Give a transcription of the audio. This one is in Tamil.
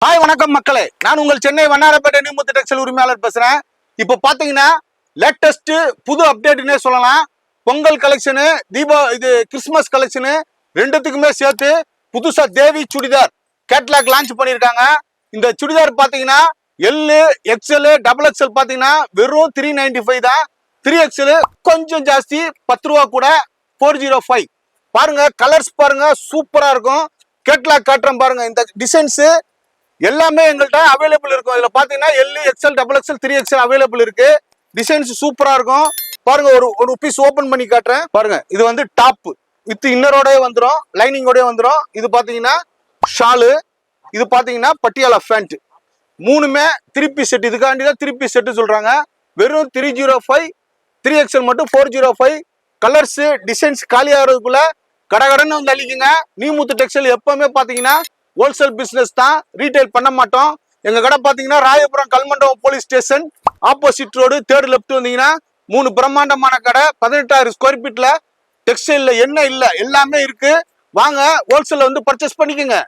ஹாய் வணக்கம் மக்களே, நான் உங்கள் சென்னை வண்ணாரப்பேட்டை நியூமுத்து டெக்ஸ்டைல் உரிமையாளர் பேசுறேன். இப்போ பாத்தீங்கன்னா லேட்டஸ்ட் புது அப்டேட்னே சொல்லலாம். பொங்கல் கலெக்ஷனு, இது கிறிஸ்துமஸ் கலெக்ஷனு ரெண்டுத்துக்குமே சேர்த்து புதுசா தேவி சுடிதார் கேட்லாக் லான்ச் பண்ணியிருக்காங்க. இந்த சுடிதார் பாத்தீங்கன்னா எல், எக்ஸ்எல், டபுள் எக்ஸ்எல் பாத்தீங்கன்னா வெறும் 395 தான். 3XL கொஞ்சம் ஜாஸ்தி, 10 ரூபா கூட, 405. பாருங்க, கலர்ஸ் பாருங்க, சூப்பரா இருக்கும். கேட்லாக் காட்டுறேன் பாருங்க. இந்த டிசைன்ஸ் எல்லாமே எங்கள்கிட்ட அவைலபிள் இருக்கும். இதுல பாத்தீங்கன்னா L, XL, double XL, 3XL available இருக்கு. டிசைன்ஸ் சூப்பரா இருக்கும். பாருங்க, ஒரு பீஸ் ஓபன் பண்ணி காட்டுறேன் பாருங்க. இது வந்து டாப் வித் இன்னரோட வந்துடும், லைனிங்கோட வந்துடும். இது பாத்தீங்கன்னா ஷாலு, இது பாத்தீங்கன்னா பட்டியாலா பேண்ட். மூணுமே 3 பீஸ் செட். இதுக்காண்டி தான் 3 பீஸ் செட் சொல்றாங்க. வெறும் 305. 3XL மட்டும் 405. கலர்ஸ் டிசைன்ஸ் காலி ஆகிறதுக்குள்ள கடகடன்னு வந்து அழிக்குங்க. நியூமுத்து டெக்ஸ்டைல் எப்பவுமே பாத்தீங்கன்னா ஹோல்சேல் பிசினஸ் தான், ரீட்டைல் பண்ண மாட்டோம். எங்க கடை பாத்தீங்கன்னா Royapuram Kalmandapam police station opposite road 3rd left வந்தீங்கன்னா 3 பிரம்மாண்டமான கடை. 18,000 ஸ்கொயர் ஃபீட்ல டெக்ஸ்டைல்ல என்ன இல்ல எல்லாமே இருக்கு. வாங்க ஹோல்சேல்ல வந்து பர்ச்சேஸ் பண்ணிக்கோங்க.